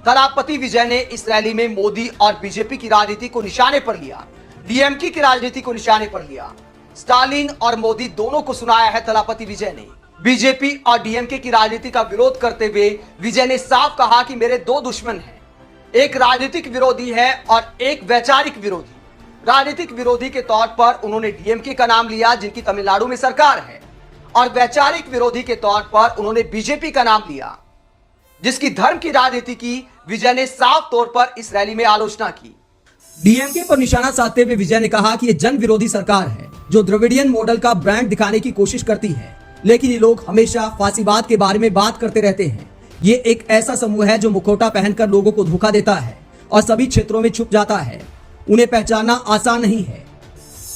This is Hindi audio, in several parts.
थलापति विजय ने इस रैली में मोदी और बीजेपी की राजनीति को निशाने पर लिया, डीएमके की राजनीति को निशाने पर लिया। स्टालिन और मोदी दोनों को सुनाया है थलापति विजय ने। बीजेपी और डीएमके की राजनीति का विरोध करते हुए विजय ने साफ कहा कि मेरे दो दुश्मन हैं, एक राजनीतिक विरोधी है और एक वैचारिक विरोधी। राजनीतिक विरोधी के तौर पर उन्होंने डीएमके का नाम लिया, जिनकी तमिलनाडु में सरकार है, और वैचारिक विरोधी के तौर पर उन्होंने बीजेपी का नाम लिया, जिसकी धर्म की राजनीति की विजय ने साफ तौर पर इस रैली में आलोचना की। डीएमके पर निशाना साधते हुए विजय ने कहा कि यह जन विरोधी सरकार है जो द्रविडियन मॉडल का ब्रांड दिखाने की कोशिश करती है, लेकिन ये लोग हमेशा फांसीवाद के बारे में बात करते रहते हैं। ये एक ऐसा समूह है जो मुखौटा पहनकर लोगों को धोखा देता है और सभी क्षेत्रों में छुप जाता है। उन्हें पहचानना आसान नहीं है।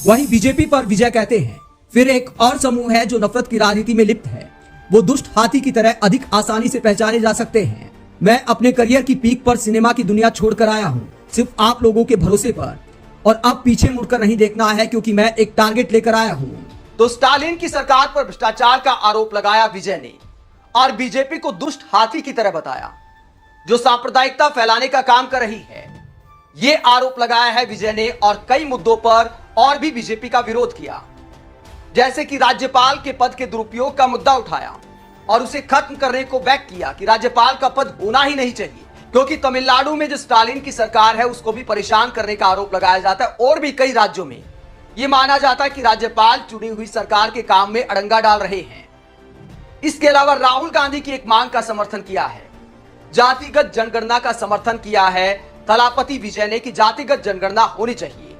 वहीं बीजेपी पर विजय कहते हैं फिर एक और समूह है जो नफरत की राजनीति में लिप्त है। वो दुष्ट हाथी की तरह अधिक आसानी से पहचाने जा सकते हैं। मैं अपने करियर की पीक पर सिनेमा की दुनिया छोड़कर आया हूँ, सिर्फ आप लोगों के भरोसे पर, और अब पीछे मुड़कर नहीं देखना है क्योंकि मैं एक टारगेट लेकर आया हूँ। तो स्टालिन की सरकार पर भ्रष्टाचार का आरोप लगाया विजय ने और बीजेपी को दुष्ट हाथी की तरह बताया जो सांप्रदायिकता फैलाने का काम कर रही है। ये आरोप लगाया है विजय ने और कई मुद्दों पर और भी बीजेपी का विरोध किया, जैसे कि राज्यपाल के पद के दुरुपयोग का मुद्दा उठाया और उसे खत्म करने को बैक किया कि राज्यपाल का पद होना ही नहीं चाहिए, क्योंकि तमिलनाडु में जो स्टालिन की सरकार है उसको भी परेशान करने का आरोप लगाया जाता है और भी कई राज्यों में यह माना जाता है कि राज्यपाल चुनी हुई सरकार के काम में अड़ंगा डाल रहे हैं। इसके अलावा राहुल गांधी की एक मांग का समर्थन किया है, जातिगत जनगणना का समर्थन किया है थलापति विजय ने कि जातिगत जनगणना होनी चाहिए,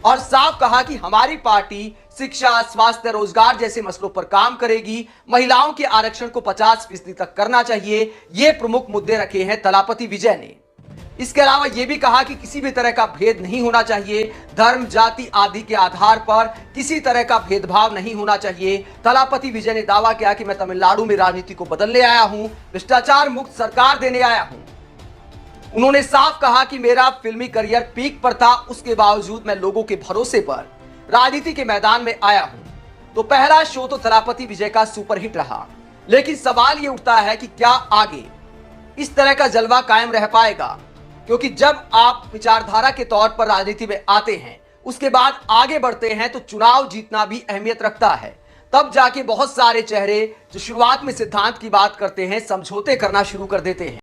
और साफ कहा कि हमारी पार्टी शिक्षा, स्वास्थ्य, रोजगार जैसे मसलों पर काम करेगी। महिलाओं के आरक्षण को 50% तक करना चाहिए। ये प्रमुख मुद्दे रखे हैं थलापति विजय ने। इसके अलावा यह भी कहा कि किसी भी तरह का भेद नहीं होना चाहिए, धर्म, जाति आदि के आधार पर किसी तरह का भेदभाव नहीं होना चाहिए। थलापति विजय ने दावा किया कि मैं तमिलनाडु में राजनीति को बदलने आया हूं, भ्रष्टाचार मुक्त सरकार देने आया हूं। उन्होंने साफ कहा कि मेरा फिल्मी करियर पीक पर था, उसके बावजूद मैं लोगों के भरोसे पर राजनीति के मैदान में आया हूं। तो पहला शो तो थलापति विजय का सुपरहिट रहा, लेकिन सवाल यह उठता है कि क्या आगे इस तरह का जलवा कायम रह पाएगा, क्योंकि जब आप विचारधारा के तौर पर राजनीति में आते हैं, उसके बाद आगे बढ़ते हैं, तो चुनाव जीतना भी अहमियत रखता है। तब जाके बहुत सारे चेहरे जो शुरुआत में सिद्धांत की बात करते हैं, समझौते करना शुरू कर देते हैं।